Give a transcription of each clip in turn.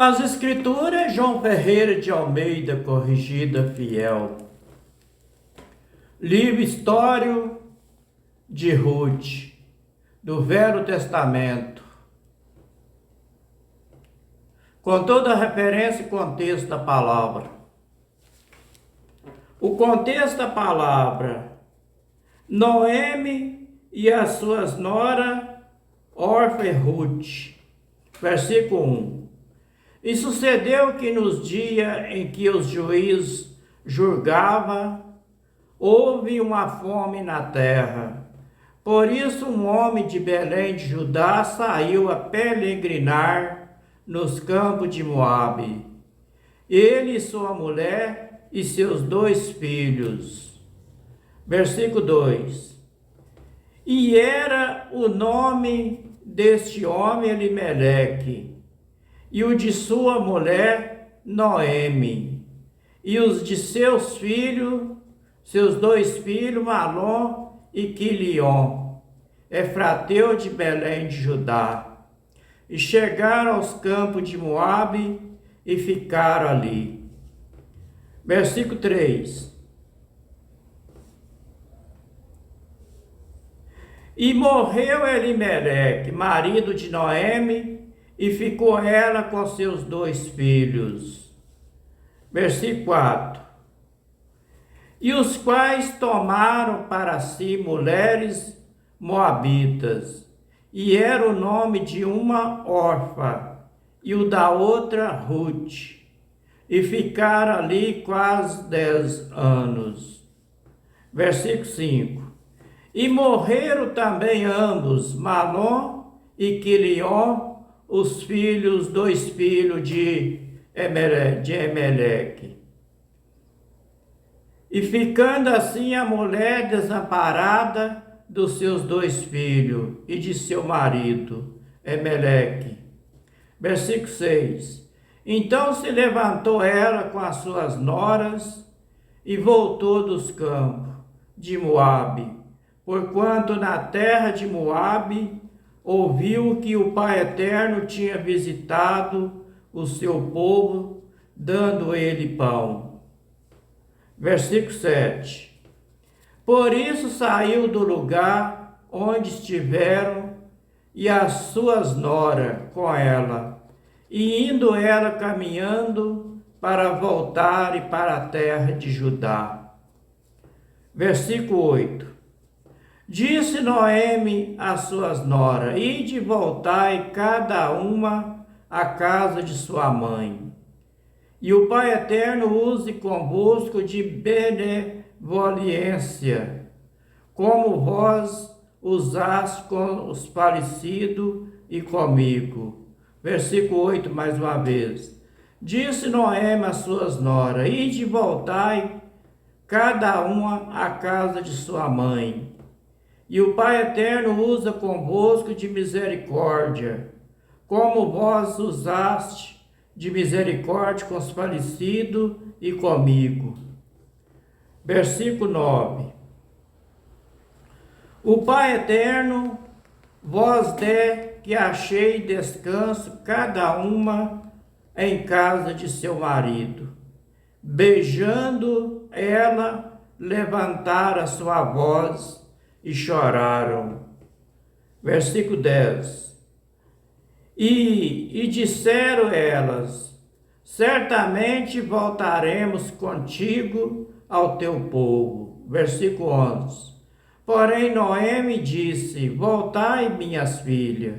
As Escrituras, João Ferreira de Almeida, corrigida fiel. Livro Histórico de Ruth, do Velho Testamento. Com toda a referência e contexto da palavra. O contexto da palavra: Noemi e as suas noras, Orfa e Ruth. Versículo 1. E sucedeu que nos dias em que os juízes julgavam, houve uma fome na terra. Por isso um homem de Belém de Judá saiu a peregrinar nos campos de Moabe. Ele e sua mulher e seus 2 filhos. Versículo 2. E era o nome deste homem Elimeleque, e o de sua mulher Noemi, e os de seus filhos, seus 2 filhos, Malom e Quilion, efrateu de Belém de Judá. E chegaram aos campos de Moabe e ficaram ali. Versículo 3. E morreu Elimeleque, marido de Noemi, e ficou ela com seus 2 filhos. Versículo 4. E os quais tomaram para si mulheres moabitas, e era o nome de uma Orfa, e o da outra Ruth, e ficaram ali quase 10 anos. Versículo 5. E morreram também ambos, Malom e Quilion, os 2 filhos de Emeleque. E ficando assim a mulher desamparada dos seus 2 filhos e de seu marido, Emeleque. Versículo 6. Então se levantou ela com as suas noras e voltou dos campos de Moabe, porquanto na terra de Moabe ouviu que o Pai Eterno tinha visitado o seu povo, dando ele pão. Versículo 7. Por isso saiu do lugar onde estiveram e as suas noras com ela, e indo ela caminhando para voltar e para a terra de Judá. Versículo 8. Disse Noemi às suas noras: ide voltai cada uma à casa de sua mãe. E o Pai Eterno use convosco de benevolência, como vós usaste com os falecidos e comigo. Versículo 8, mais uma vez. Disse Noemi às suas noras: ide voltai cada uma à casa de sua mãe. E o Pai Eterno usa convosco de misericórdia, como vós usaste de misericórdia com os falecidos e comigo. Versículo 9. O Pai Eterno vós dê que achei descanso cada uma em casa de seu marido. Beijando ela, levantaram a sua voz e choraram. Versículo 10. E disseram elas: certamente voltaremos contigo ao teu povo. Versículo 11. Porém Noemi disse: voltai, minhas filhas,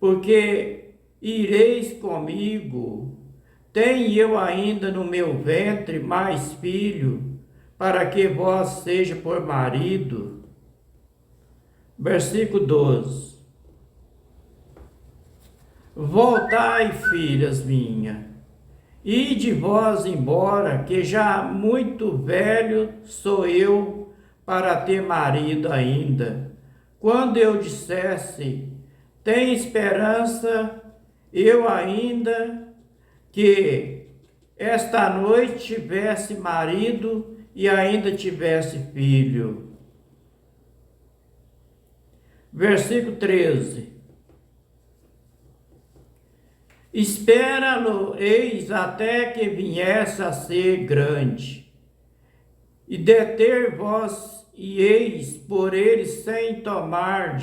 porque ireis comigo. Tenho eu ainda no meu ventre mais filho, para que vós seja por marido. Versículo 12. Voltai, filhas minhas, ide vós embora, que já muito velho sou eu para ter marido ainda. Quando eu dissesse: tem esperança, eu ainda que esta noite tivesse marido e ainda tivesse filho. Versículo 13. Espera-lo, eis até que viesse a ser grande, e deter vós, e eis por ele sem tomar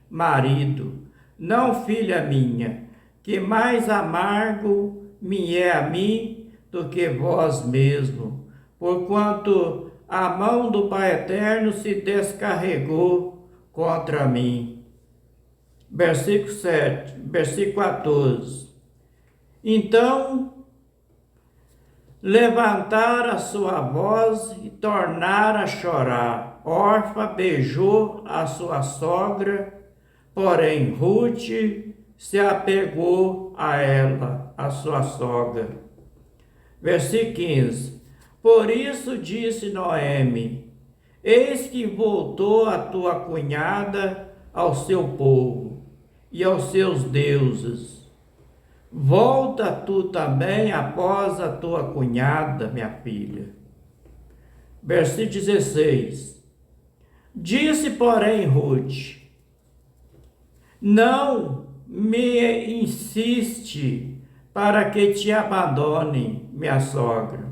marido. Não, filha minha, que mais amargo me é a mim do que vós mesmo, porquanto a mão do Pai Eterno se descarregou contra mim. Versículo 7, versículo 14. Então levantar a sua voz e tornar a chorar. Orfa beijou a sua sogra, porém Ruth se apegou a ela, a sua sogra. Versículo 15. Por isso disse Noemi: eis que voltou a tua cunhada ao seu povo e aos seus deuses. Volta tu também após a tua cunhada, minha filha. Versículo 16. Disse, porém, Ruth: não me insiste para que te abandone, minha sogra.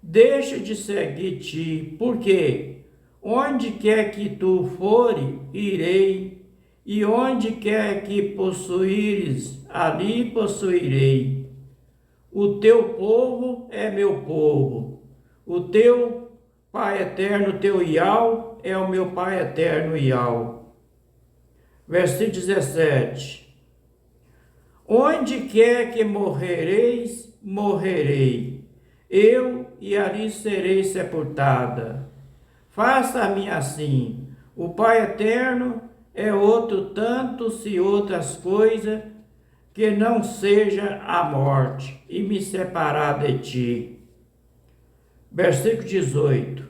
Deixa de seguir-te, porque onde quer que tu fores, irei, e onde quer que possuires, ali possuirei. O teu povo é meu povo, o teu Pai eterno, teu Iau, é o meu Pai eterno Iau. Versículo 17. Onde quer que morrereis, morrerei, eu e ali serei sepultada. Faça-me assim, o Pai eterno é outro tanto se outras coisas que não seja a morte e me separar de ti. Versículo 18.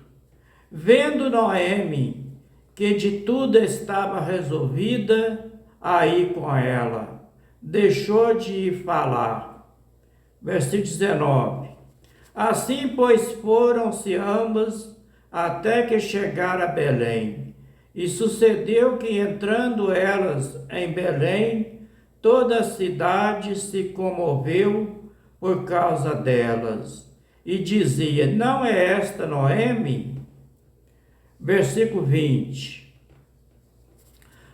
Vendo Noemi que de tudo estava resolvida a ir com ela, deixou de falar. Versículo 19. Assim, pois, foram-se ambas até que chegaram a Belém. E sucedeu que, entrando elas em Belém, toda a cidade se comoveu por causa delas. E dizia: não é esta Noemi? Versículo 20.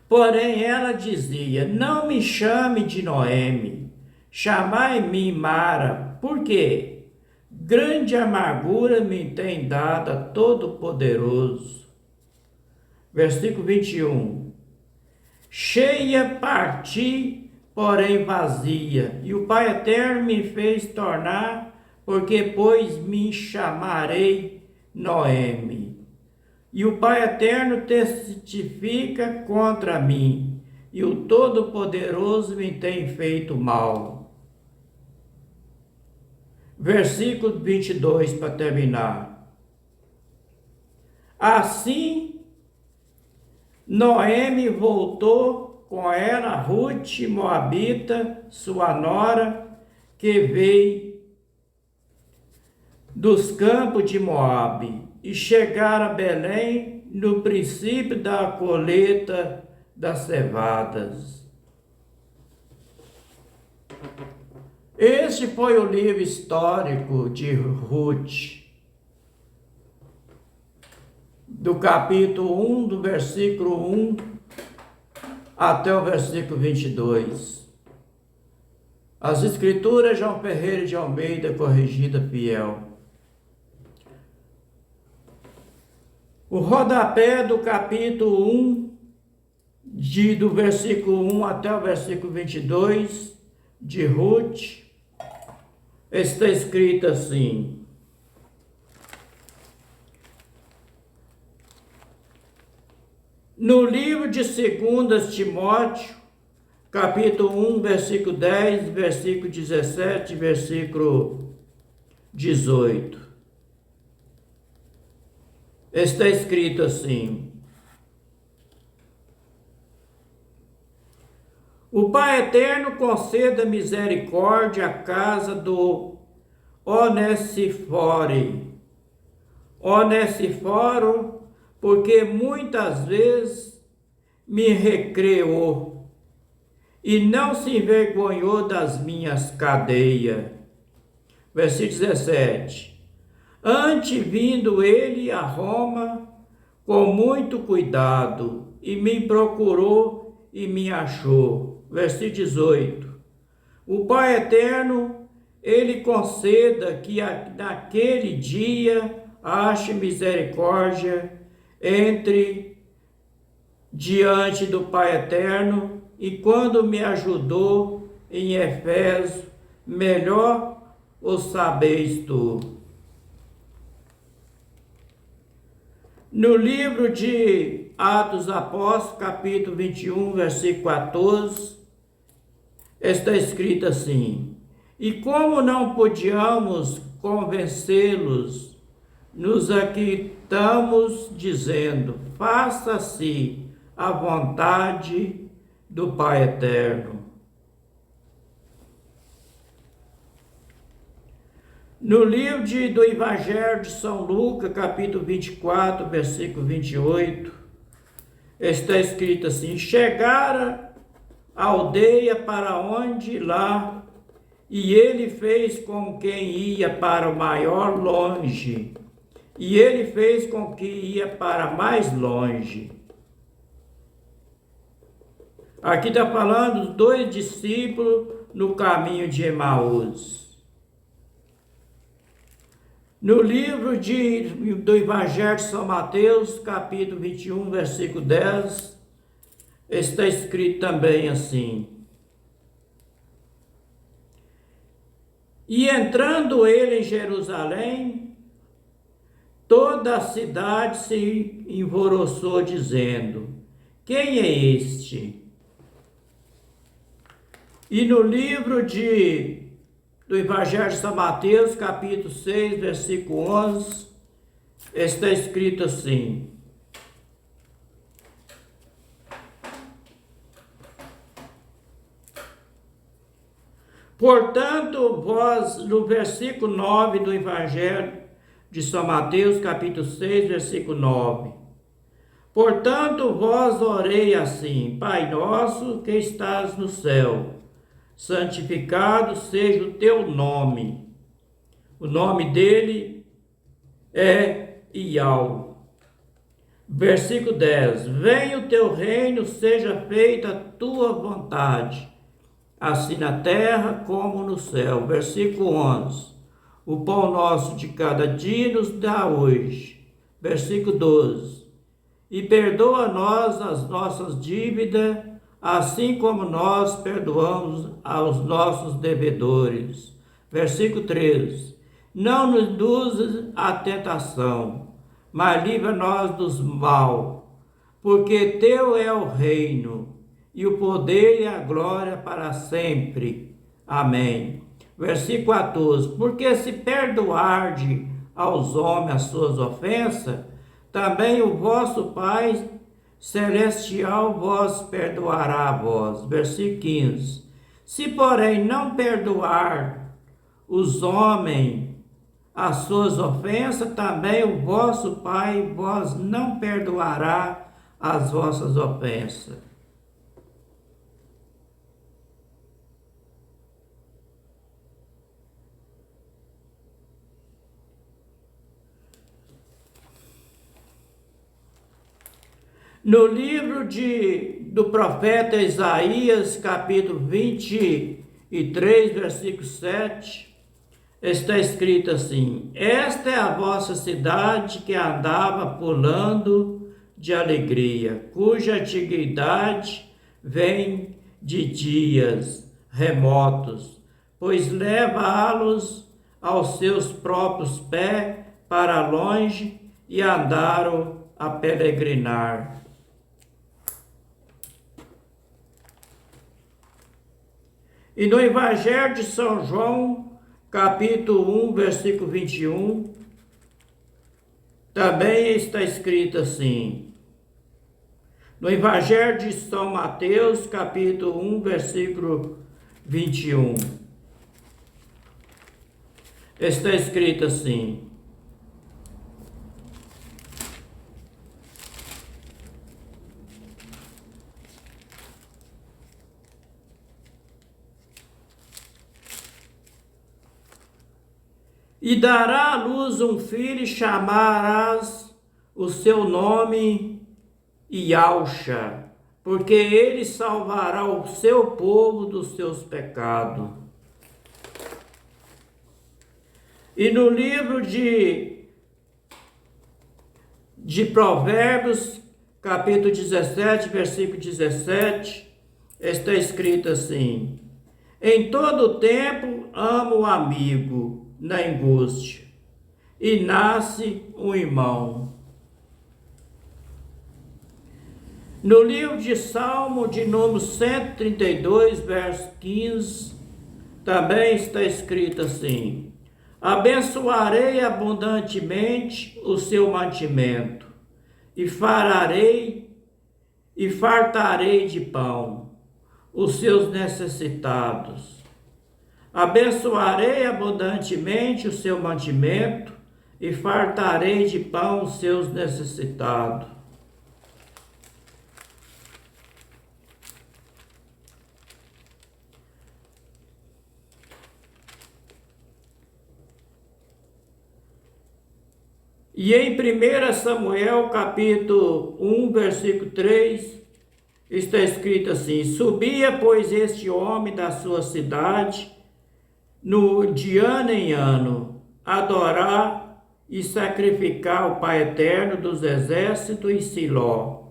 Porém ela dizia: não me chame de Noemi, chamai-me Mara, porque grande amargura me tem dada Todo-Poderoso. Versículo 21. Cheia parti, porém vazia, e o Pai Eterno me fez tornar, porque pois me chamarei Noemi. E o Pai Eterno testifica contra mim, e o Todo-Poderoso me tem feito mal. Versículo 22 para terminar. Assim, Noemi voltou com ela Ruth Moabita, sua nora, que veio dos campos de Moabe, e chegaram a Belém no princípio da colheita das cevadas. Este foi o livro histórico de Ruth, do capítulo 1, do versículo 1 até o versículo 22. As Escrituras, João Ferreira de Almeida, corrigida fiel. O rodapé do capítulo 1, do versículo 1 até o versículo 22 de Ruth, está escrito assim: no livro de 2 Timóteo, capítulo 1, versículo 10, versículo 17, versículo 18. Está escrito assim: o Pai Eterno conceda misericórdia à casa do Onesíforo, porque muitas vezes me recreou e não se envergonhou das minhas cadeias. Versículo 17. Antes vindo ele a Roma com muito cuidado, e me procurou e me achou. Versículo 18. O Pai Eterno, ele conceda que naquele dia ache misericórdia diante do Pai Eterno, e quando me ajudou em Efésio, melhor o sabeis tu. No livro de Atos Apóstolos, capítulo 21, versículo 14, está escrito assim: e como não podíamos convencê-los, nos aquitamos dizendo, faça-se a vontade do Pai Eterno. No livro do Evangelho de São Lucas, capítulo 24, versículo 28, está escrito assim: chegara a aldeia para onde lá, e ele fez com quem ia para o maior longe, e ele fez com que ia para mais longe. Aqui está falando dos dois discípulos no caminho de Emaús. No livro do Evangelho de São Mateus, capítulo 21, versículo 10, está escrito também assim: e entrando ele em Jerusalém, toda a cidade se alvoroçou, dizendo, quem é este? E no livro do Evangelho de São Mateus, capítulo 6, versículo 11, está escrito assim: portanto, vós, no versículo 9 do Evangelho de São Mateus, capítulo 6, versículo 9, portanto, vós orei assim, Pai nosso que estás no céu, santificado seja o teu nome. O nome dele é Iau. Versículo 10. Venha o teu reino, seja feita a tua vontade, assim na terra como no céu. Versículo 11. O pão nosso de cada dia nos dá hoje. Versículo 12. E perdoa a nós as nossas dívidas, assim como nós perdoamos aos nossos devedores. Versículo 13. Não nos induzas à tentação, mas livra-nos dos mal, porque teu é o reino, e o poder e a glória para sempre. Amém. Versículo 14. Porque se perdoarde aos homens as suas ofensas, também o vosso Pai Celestial vos perdoará a vós. Versículo 15. Se, porém, não perdoar os homens as suas ofensas, também o vosso Pai vos não perdoará as vossas ofensas. No livro do profeta Isaías, capítulo 23, versículo 7, está escrito assim: esta é a vossa cidade que andava pulando de alegria, cuja antiguidade vem de dias remotos, pois leva-los aos seus próprios pés para longe e andaram a peregrinar. E no Evangelho de São João, capítulo 1, versículo 21, também está escrito assim. No Evangelho de São Mateus, capítulo 1, versículo 21, está escrito assim: E dará à luz um filho, e chamarás o seu nome Ialcha, porque ele salvará o seu povo dos seus pecados. E no livro de Provérbios, capítulo 17, versículo 17, está escrito assim: em todo tempo amo o amigo na angústia, e nasce um irmão. No livro de Salmo, de número 132, verso 15, também está escrito assim: abençoarei abundantemente o seu mantimento, e fartarei de pão os seus necessitados. Abençoarei abundantemente o seu mantimento, e fartarei de pão os seus necessitados. E em 1 Samuel, capítulo 1, versículo 3, está escrito assim: subia, pois, este homem da sua cidade, de ano em ano, adorar e sacrificar o Pai Eterno dos Exércitos em Siló.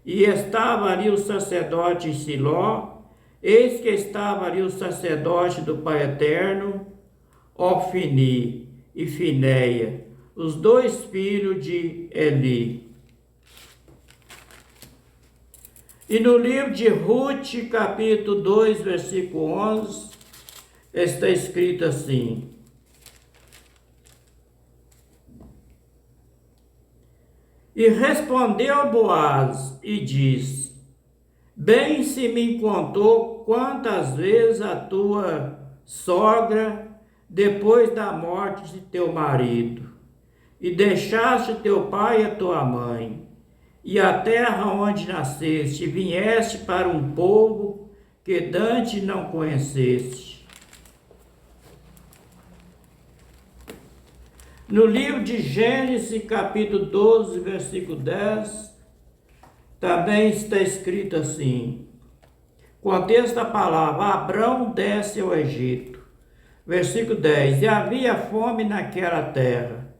E estava ali o sacerdote em Siló, eis que estava ali o sacerdote do Pai Eterno, Ofni e Finéia, os dois filhos de Eli. E no livro de Ruth, capítulo 2, versículo 11, está escrito assim: e respondeu Boaz e disse: bem se me contou quantas vezes a tua sogra, depois da morte de teu marido, e deixaste teu pai e a tua mãe, e a terra onde nasceste, e vieste para um povo que dantes não conheceste. No livro de Gênesis, capítulo 12, versículo 10, também está escrito assim: contexto da palavra: Abrão desce ao Egito. Versículo 10: e havia fome naquela terra,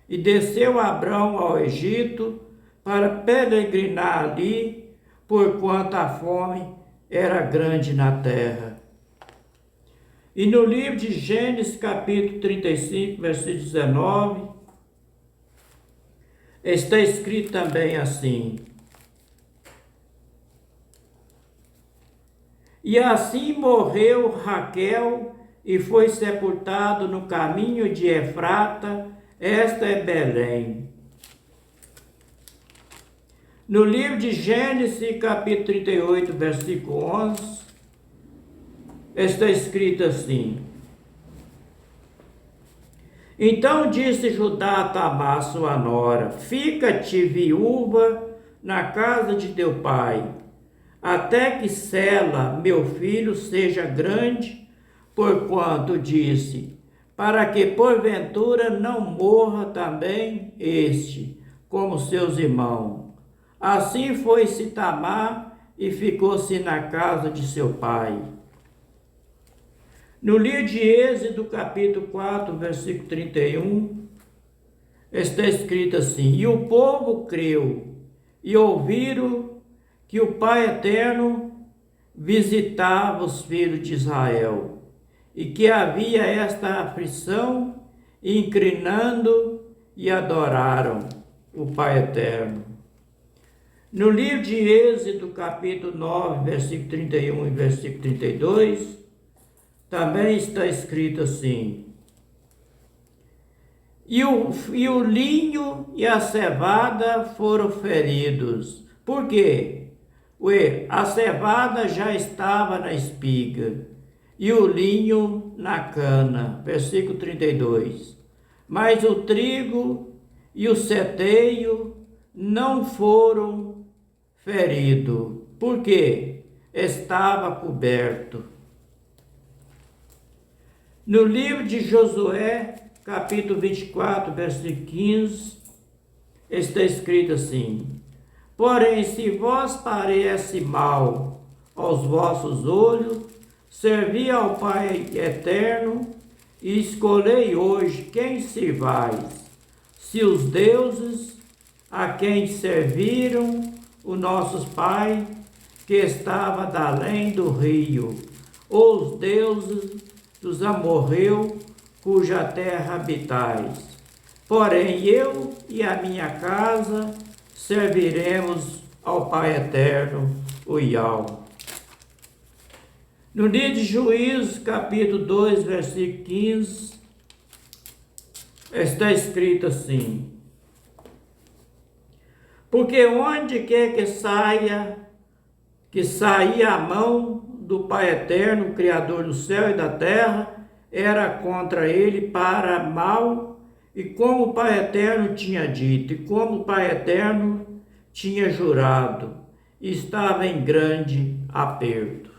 e desceu Abrão ao Egito para peregrinar ali, porquanto a fome era grande na terra. E no livro de Gênesis, capítulo 35, versículo 19, está escrito também assim: e assim morreu Raquel e foi sepultado no caminho de Efrata, esta é Belém. No livro de Gênesis, capítulo 38, versículo 11, está escrito assim: então disse Judá a Tamar, sua nora: fica-te viúva na casa de teu pai, até que Sela, meu filho, seja grande, porquanto disse: para que porventura não morra também este, como seus irmãos. Assim foi-se Tamar e ficou-se na casa de seu pai. No livro de Êxodo, capítulo 4, versículo 31, está escrito assim: e o povo creu e ouviram que o Pai Eterno visitava os filhos de Israel, e que havia esta aflição, inclinando e adoraram o Pai Eterno. No livro de Êxodo, capítulo 9, versículo 31 e versículo 32, também está escrito assim: e o linho e a cevada foram feridos. Por quê? A cevada já estava na espiga, e o linho na cana. Versículo 32. Mas o trigo e o seteio não foram feridos, porque estava coberto. No livro de Josué, capítulo 24, versículo 15, está escrito assim: porém, se vos parece mal aos vossos olhos, servi ao Pai eterno e escolhei hoje quem servais, se os deuses a quem serviram os nossos pais, que estava da além do rio, ou os deuses dos amorreus, cuja terra habitais. Porém, eu e a minha casa serviremos ao Pai eterno, o Yahweh. No dia de Juízo, capítulo 2, versículo 15, está escrito assim: porque onde quer que saía a mão do Pai eterno, Criador do céu e da terra, era contra ele para mal, e como o Pai eterno tinha dito, e como o Pai eterno tinha jurado, estava em grande aperto.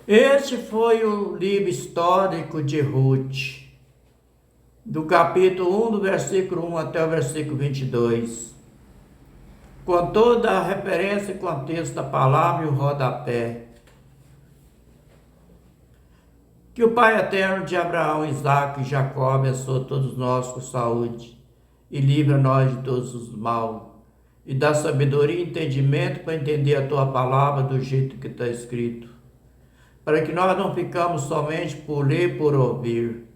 Este foi o livro histórico de Ruth, do capítulo 1, do versículo 1 até o versículo 22, com toda a referência e contexto da palavra e o rodapé. Que o Pai eterno de Abraão, Isaque e Jacó abençoe todos nós com saúde e livra nós de todos os mal, e dá sabedoria e entendimento para entender a tua palavra do jeito que está escrito, para que nós não ficamos somente por ler e por ouvir,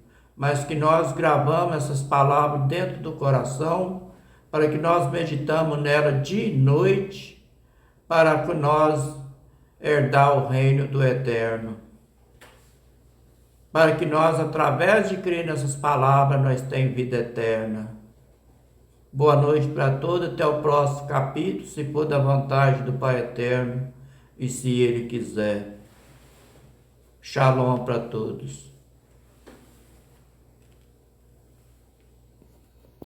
mas que nós gravamos essas palavras dentro do coração, para que nós meditamos nela dia e noite, para que nós herdar o reino do eterno. Para que nós, através de crer nessas palavras, nós tenhamos vida eterna. Boa noite para todos, até o próximo capítulo, se for da vontade do Pai eterno e se Ele quiser. Shalom para todos.